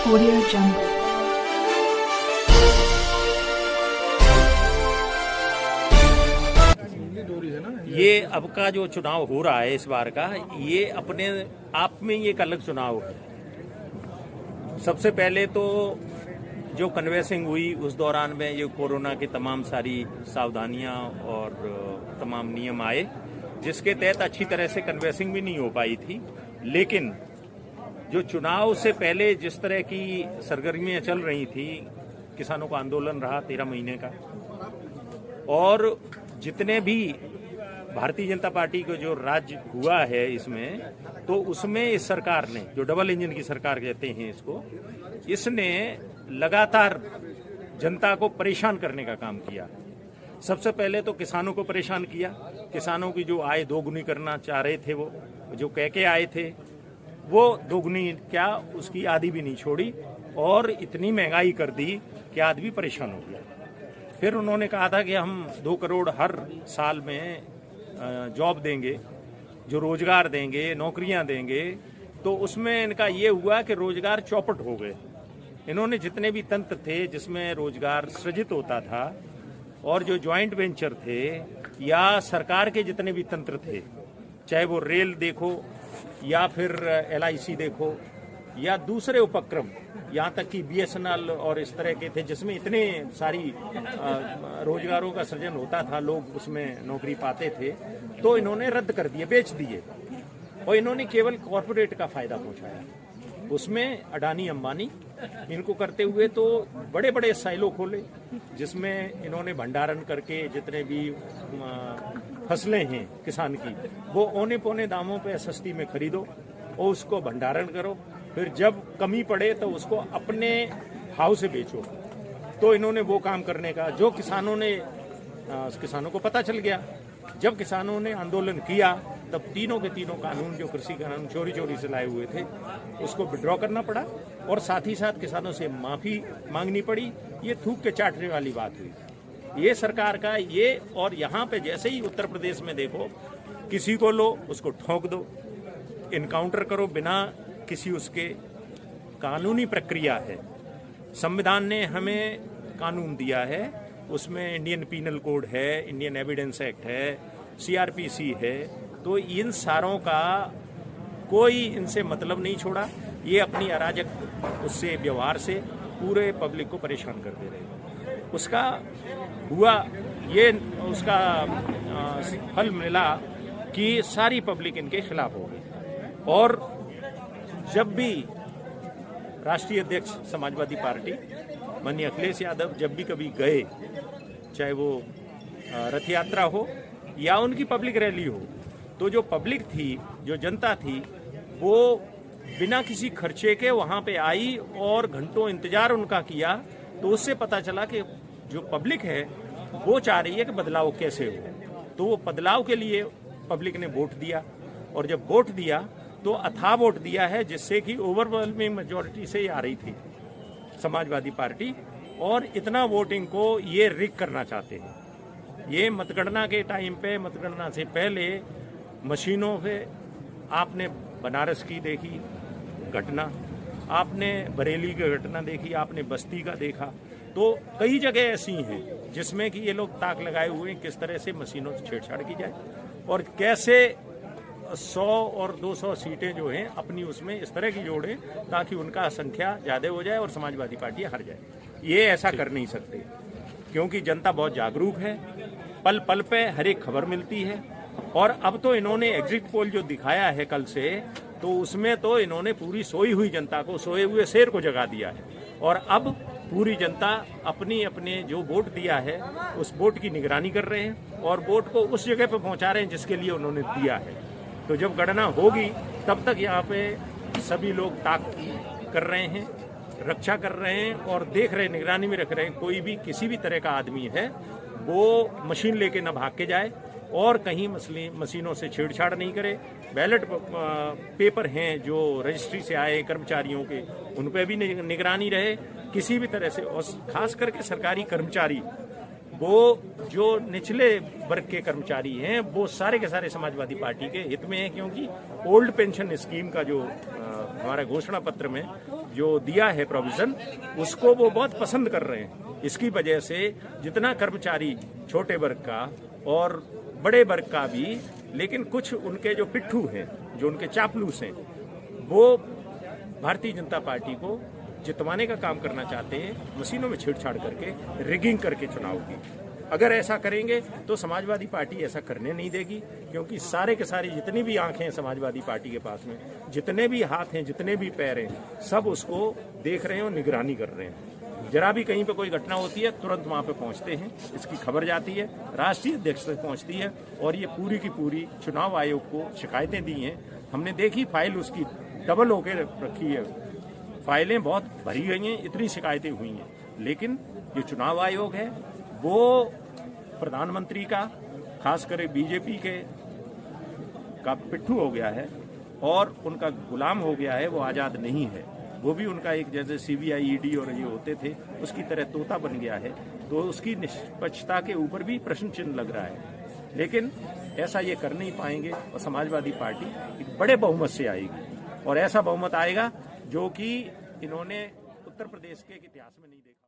Audio Jungle। ये अब का जो चुनाव हो रहा है इस बार का, ये अपने आप में ये एक अलग चुनाव है। सबसे पहले तो जो कन्वेंसिंग हुई उस दौरान में ये कोरोना की तमाम सारी सावधानियां और तमाम नियम आए, जिसके तहत अच्छी तरह से कन्वेंसिंग भी नहीं हो पाई थी। लेकिन जो चुनाव से पहले जिस तरह की सरगर्मियां चल रही थी, किसानों का आंदोलन रहा 13 महीने का, और जितने भी भारतीय जनता पार्टी को जो राज्य हुआ है इसमें, तो उसमें इस सरकार ने, जो डबल इंजन की सरकार कहते हैं इसको, इसने लगातार जनता को परेशान करने का काम किया। सबसे पहले तो किसानों को परेशान किया। किसानों की जो आय दोगुनी करना चाह रहे थे, वो जो कह के आए थे, वो दोगुनी क्या, उसकी आधी भी नहीं छोड़ी, और इतनी महंगाई कर दी कि आदमी परेशान हो गया। फिर उन्होंने कहा था कि हम 2 करोड़ हर साल में जॉब देंगे, जो रोजगार देंगे, नौकरियां देंगे। तो उसमें इनका ये हुआ कि रोजगार चौपट हो गए। इन्होंने जितने भी तंत्र थे जिसमें रोजगार सृजित होता था, और जो ज्वाइंट वेंचर थे या सरकार के जितने भी तंत्र थे, चाहे वो रेल देखो या फिर LIC देखो या दूसरे उपक्रम, यहाँ तक कि BSNL और इस तरह के थे, जिसमें इतने सारी रोजगारों का सृजन होता था, लोग उसमें नौकरी पाते थे, तो इन्होंने रद्द कर दिए, बेच दिए, और इन्होंने केवल कॉरपोरेट का फायदा पहुंचाया। उसमें अडानी अंबानी इनको करते हुए तो बड़े बड़े साइलो खोले, जिसमें इन्होंने भंडारण करके जितने भी फसलें हैं किसान की, वो औने पौने दामों पे सस्ती में खरीदो और उसको भंडारण करो, फिर जब कमी पड़े तो उसको अपने भाव से बेचो। तो इन्होंने वो काम करने का, जो किसानों को पता चल गया। जब किसानों ने आंदोलन किया, तब तीनों के तीनों कानून, जो कृषि कानून चोरी चोरी से लाए हुए थे, उसको विड्रॉ करना पड़ा, और साथ ही साथ किसानों से माफी मांगनी पड़ी। ये थूक के चाटने वाली बात हुई ये सरकार का ये। और यहाँ पे जैसे ही उत्तर प्रदेश में देखो, किसी को लो उसको ठोक दो, इनकाउंटर करो बिना किसी उसके कानूनी प्रक्रिया है। संविधान ने हमें कानून दिया है, उसमें इंडियन पीनल कोड है, इंडियन एविडेंस एक्ट है, CRPC है, तो इन सारों का कोई इनसे मतलब नहीं छोड़ा। ये अपनी अराजक उससे व्यवहार से पूरे पब्लिक को परेशान कर दे रहे हैं। उसका हुआ ये, उसका फल मिला कि सारी पब्लिक इनके खिलाफ हो गई। और जब भी राष्ट्रीय अध्यक्ष समाजवादी पार्टी माननीय अखिलेश यादव जब भी कभी गए, चाहे वो रथ यात्रा हो या उनकी पब्लिक रैली हो, तो जो पब्लिक थी, जो जनता थी, वो बिना किसी खर्चे के वहां पे आई और घंटों इंतजार उनका किया। तो उससे पता चला कि जो पब्लिक है वो चाह रही है कि बदलाव कैसे हो। तो वो बदलाव के लिए पब्लिक ने वोट दिया, और जब वोट दिया तो अथाह वोट दिया है, जिससे कि ओवरवेलमिंग मेजॉरिटी से आ रही थी समाजवादी पार्टी। और इतना वोटिंग को ये रिग करना चाहते हैं। ये मतगणना के टाइम पे, मतगणना से पहले मशीनों पे, आपने बनारस की देखी घटना, आपने बरेली की घटना देखी, आपने बस्ती का देखा, तो कई जगह ऐसी हैं जिसमें कि ये लोग ताक लगाए हुए हैं किस तरह से मशीनों से छेड़छाड़ की जाए, और कैसे 100 और 200 सीटें जो हैं अपनी उसमें इस तरह की जोड़ें ताकि उनका संख्या ज़्यादा हो जाए और समाजवादी पार्टी हार जाए। ये ऐसा कर नहीं सकते, क्योंकि जनता बहुत जागरूक है, पल पल पे हर एक खबर मिलती है। और अब तो इन्होंने एग्जिट पोल जो दिखाया है कल से, तो उसमें तो इन्होंने पूरी सोई हुई जनता को, सोए हुए शेर को जगा दिया है। और अब पूरी जनता अपनी अपने जो वोट दिया है उस वोट की निगरानी कर रहे हैं, और वोट को उस जगह पे पहुंचा रहे हैं जिसके लिए उन्होंने दिया है। तो जब गणना होगी तब तक यहाँ पे सभी लोग ताक कर रहे हैं, रक्षा कर रहे हैं, और देख रहे हैं, निगरानी में रख रहे हैं, कोई भी किसी भी तरह का आदमी है वो मशीन लेके न भाग के जाए और कहीं मशीनों से छेड़छाड़ नहीं करे। बैलेट पेपर हैं जो रजिस्ट्री से आए कर्मचारियों के, उन पर भी निगरानी रहे किसी भी तरह से। और खास करके सरकारी कर्मचारी, वो जो निचले वर्ग के कर्मचारी हैं, वो सारे के सारे समाजवादी पार्टी के हित में हैं, क्योंकि ओल्ड पेंशन स्कीम का जो हमारे घोषणा पत्र में जो दिया है प्रोविजन, उसको वो बहुत पसंद कर रहे हैं। इसकी वजह से जितना कर्मचारी छोटे वर्ग का और बड़े वर्ग का भी, लेकिन कुछ उनके जो पिट्ठू हैं, जो उनके चापलूस हैं, वो भारतीय जनता पार्टी को जितवाने का काम करना चाहते हैं, मशीनों में छेड़छाड़ करके, रिगिंग करके चुनाव की। अगर ऐसा करेंगे तो समाजवादी पार्टी ऐसा करने नहीं देगी, क्योंकि सारे के सारे जितनी भी आंखें हैं समाजवादी पार्टी के पास में, जितने भी हाथ हैं, जितने भी पैर हैं, सब उसको देख रहे हैं और निगरानी कर रहे हैं। जरा भी कहीं पे कोई घटना होती है तुरंत वहां पे पहुंचते हैं, इसकी खबर जाती है, राष्ट्रीय अध्यक्ष तक पहुंचती है, और ये पूरी की पूरी चुनाव आयोग को शिकायतें दी हैं। हमने देखी फाइल उसकी डबल होके रखी है, फाइलें बहुत भरी गई हैं, इतनी शिकायतें हुई हैं, लेकिन जो चुनाव आयोग है वो प्रधानमंत्री का, खासकर बीजेपी का पिट्ठू हो गया है और उनका गुलाम हो गया है, वो आज़ाद नहीं है। वो भी उनका एक, जैसे सीबीआई, ईडी और ये होते थे, उसकी तरह तोता बन गया है, तो उसकी निष्पक्षता के ऊपर भी प्रश्न चिन्ह लग रहा है। लेकिन ऐसा ये कर नहीं पाएंगे और समाजवादी पार्टी एक बड़े बहुमत से आएगी, और ऐसा बहुमत आएगा जो कि इन्होंने उत्तर प्रदेश के इतिहास में नहीं देखा।